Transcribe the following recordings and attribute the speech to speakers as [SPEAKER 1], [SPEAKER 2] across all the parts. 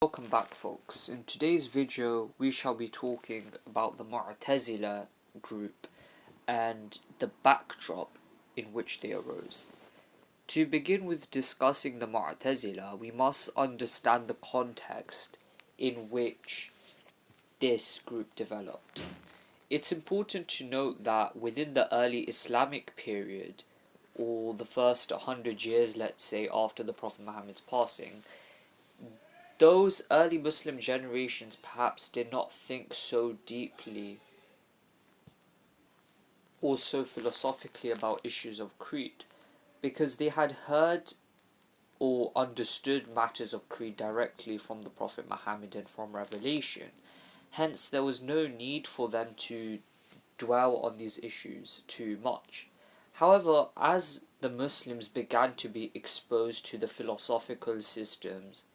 [SPEAKER 1] Welcome back, folks. In today's video we shall be talking about the Mu'tazila group and the backdrop in which they arose. To begin with discussing the Mu'tazila, we must understand the context in which this group developed. It's important to note that within the early Islamic period, or the first 100 years, let's say, after the Prophet Muhammad's passing, those early Muslim generations perhaps did not think so deeply or so philosophically about issues of creed, because they had heard or understood matters of creed directly from the Prophet Muhammad and from revelation. Hence, there was no need for them to dwell on these issues too much. However, as the Muslims began to be exposed to the philosophical systems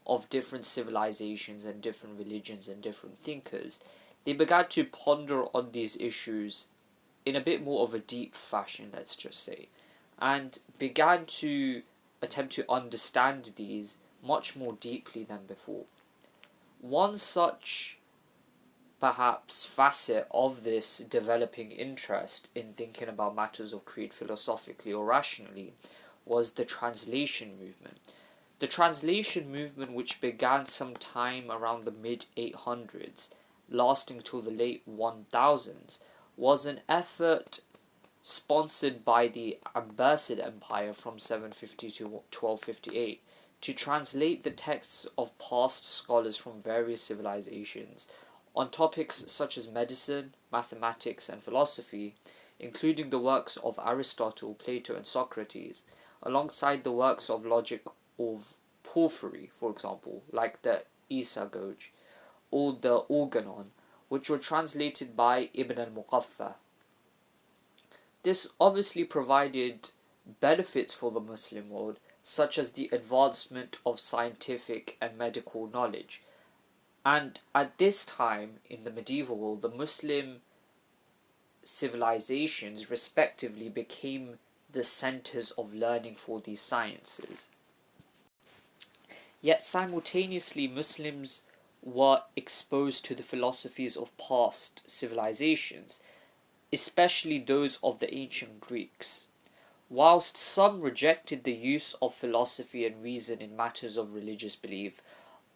[SPEAKER 1] of different civilizations and different religions and different thinkers, they began to ponder on these issues in a bit more of a deep fashion, let's just say, and began to attempt to understand these much more deeply than before. One such perhaps facet of this developing interest in thinking about matters of creed philosophically or rationally was the translation movement. The translation movement, which began sometime around the mid 800s, lasting till the late 1000s, was an effort sponsored by the Abbasid Empire from 750 to 1258 to translate the texts of past scholars from various civilizations on topics such as medicine, mathematics, and philosophy, including the works of Aristotle, Plato, and Socrates, alongside the works of logic of Porphyry, for example, like the Isagoge or the Organon, which were translated by Ibn al-Muqaffa. This obviously provided benefits for the Muslim world, such as the advancement of scientific and medical knowledge. And at this time, in the medieval world, the Muslim civilizations respectively became the centers of learning for these sciences. Yet simultaneously, Muslims were exposed to the philosophies of past civilizations, especially those of the ancient Greeks. Whilst some rejected the use of philosophy and reason in matters of religious belief,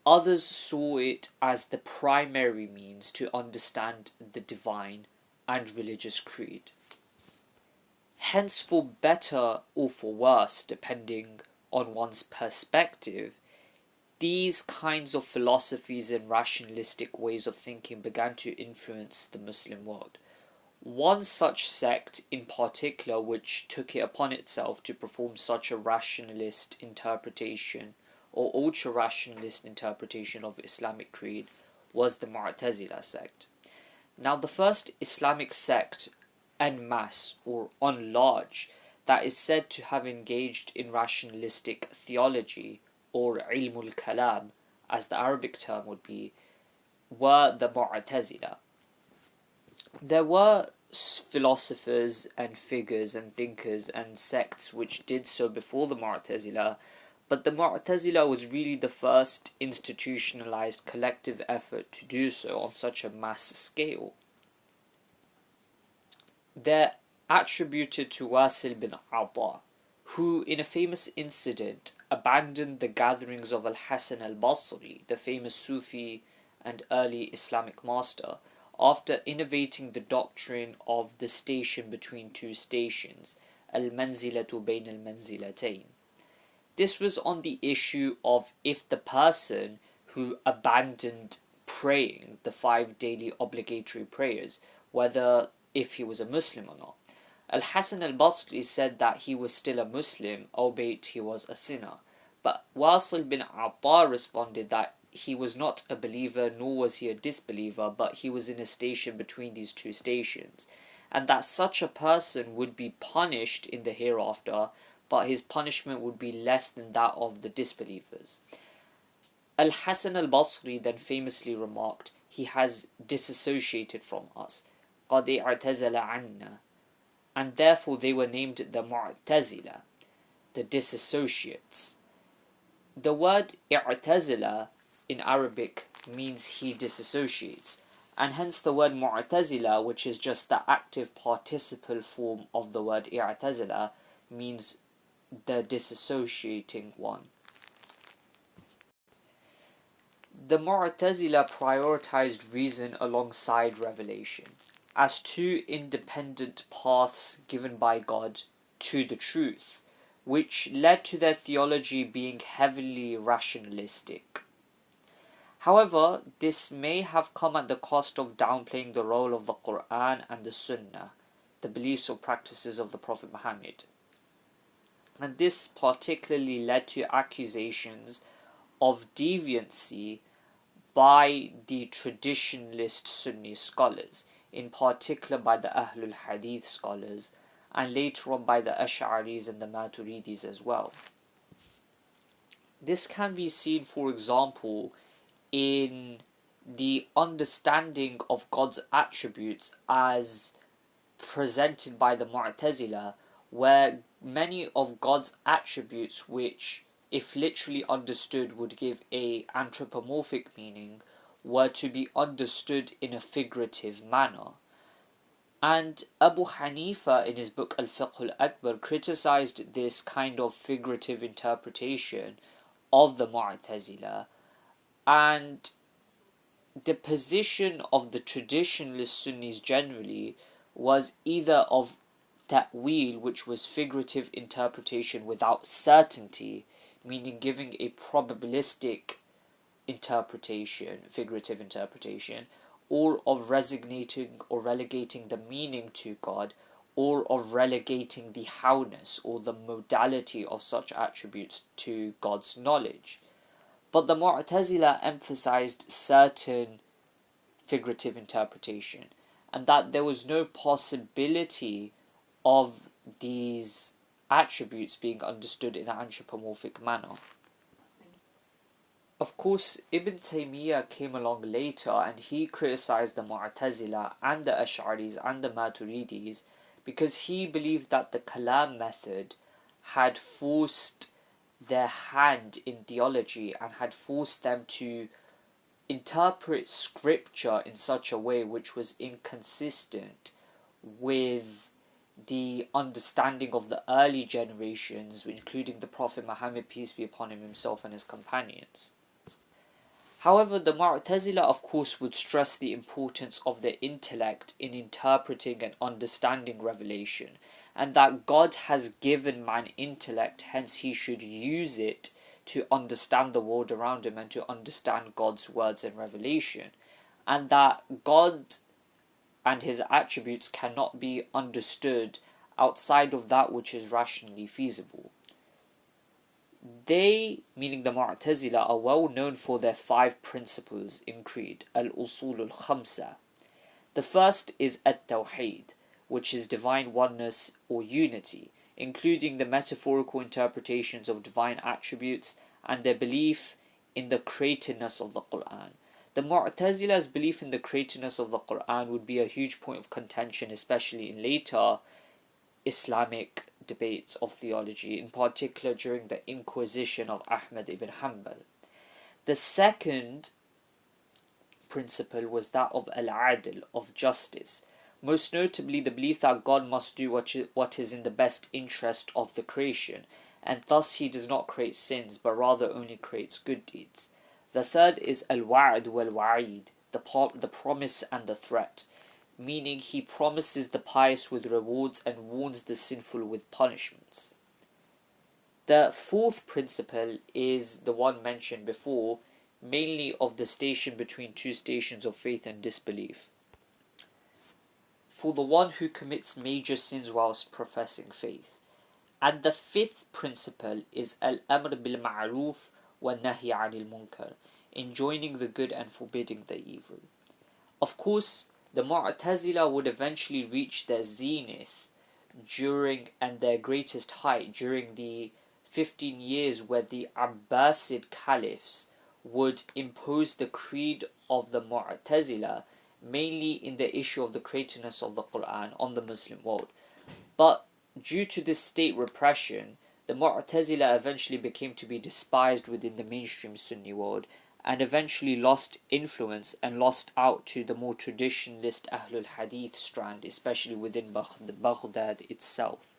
[SPEAKER 1] others saw it as the primary means to understand the divine and religious creed. Hence, for better or for worse, depending on one's perspective, these kinds of philosophies and rationalistic ways of thinking began to influence the Muslim world. One such sect in particular which took it upon itself to perform such a rationalist interpretation or ultra-rationalist interpretation of Islamic creed was the Mu'tazila sect. Now, the first Islamic sect en masse or en large that is said to have engaged in rationalistic theology or ilmul kalam, as the Arabic term would be, were the Mu'tazila. There were philosophers and figures and thinkers and sects which did so before the Mu'tazila, but the Mu'tazila was really the first institutionalized collective effort to do so on such a mass scale. They're attributed to Wasil bin Ata, who in a famous incident abandoned the gatherings of Al-Hasan al-Basri, the famous Sufi and early Islamic master, after innovating the doctrine of the station between two stations, al-manzilatu bayn al-manzilatayn. This was on the issue of if the person who abandoned praying the 5 daily obligatory prayers, whether if he was a Muslim or not. Al-Hasan al-Basri said that he was still a Muslim, albeit he was a sinner. But Wasil bin Atta responded that he was not a believer, nor was he a disbeliever, but he was in a station between these two stations, and that such a person would be punished in the hereafter, but his punishment would be less than that of the disbelievers. Al-Hasan al-Basri then famously remarked, "He has disassociated from us, قَدْ اعْتَزَلَ عَنَّا," and therefore they were named the Mu'tazila, the disassociates. The word i'tazala in Arabic means he disassociates, and hence the word Mu'tazila, which is just the active participle form of the word i'tazala, means the disassociating one. The Mu'tazila prioritized reason alongside revelation as two independent paths given by God to the truth, which led to their theology being heavily rationalistic. However, this may have come at the cost of downplaying the role of the Quran and the Sunnah, the beliefs or practices of the Prophet Muhammad. And this particularly led to accusations of deviancy by the traditionalist Sunni scholars, in particular by the Ahlul Hadith scholars, and later on by the Ash'aris and the Maturidis as well. This can be seen, for example, in the understanding of God's attributes as presented by the Mu'tazila, where many of God's attributes, which if literally understood would give a anthropomorphic meaning, were to be understood in a figurative manner. And Abu Hanifa in his book Al-Fiqh al-Akbar criticized this kind of figurative interpretation of the Mu'tazila, and the position of the traditionalist Sunnis generally was either of ta'wil, which was figurative interpretation without certainty, meaning giving a probabilistic interpretation, figurative interpretation, or of resignating or relegating the meaning to God, or of relegating the howness or the modality of such attributes to God's knowledge. But the Mu'tazila emphasized certain figurative interpretation, and that there was no possibility of these attributes being understood in an anthropomorphic manner. Of course, Ibn Taymiyyah came along later and he criticized the Mu'tazila and the Ash'aris and the Maturidis because he believed that the Kalam method had forced their hand in theology and had forced them to interpret scripture in such a way which was inconsistent with the understanding of the early generations, including the Prophet Muhammad, peace be upon him, himself and his companions. However, the Mu'tazila of course would stress the importance of the intellect in interpreting and understanding revelation, and that God has given man intellect, hence he should use it to understand the world around him and to understand God's words and revelation, and that God and his attributes cannot be understood outside of that which is rationally feasible. They, meaning the Mu'tazila, are well known for their 5 principles in Creed, al-usul al-khamsa. The first is at-tawheed, which is divine oneness or unity, including the metaphorical interpretations of divine attributes and their belief in the createdness of the Quran. The Mu'tazila's belief in the createdness of the Quran would be a huge point of contention, especially in later Islamic debates of theology, in particular during the Inquisition of Ahmad ibn Hanbal. The second principle was that of al-adl, of justice, most notably the belief that God must do what is in the best interest of the creation, and thus he does not create sins but rather only creates good deeds. The third is al-wa'd wal-wa'id, the promise and the threat, meaning he promises the pious with rewards and warns the sinful with punishments. The fourth principle is the one mentioned before, mainly of the station between 2 stations of faith and disbelief. For the one who commits major sins whilst professing faith. And the fifth principle is al-amr bil-ma'ruf wa-nahy 'anil munkar, enjoining the good and forbidding the evil. Of course, the Mu'tazila would eventually reach their zenith and their greatest height during the 15 years where the Abbasid caliphs would impose the creed of the Mu'tazila, mainly in the issue of the createdness of the Quran on the Muslim world. But due to this state repression, the Mu'tazila eventually became to be despised within the mainstream Sunni world, and eventually lost influence and lost out to the more traditionalist Ahlul Hadith strand, especially within Baghdad itself.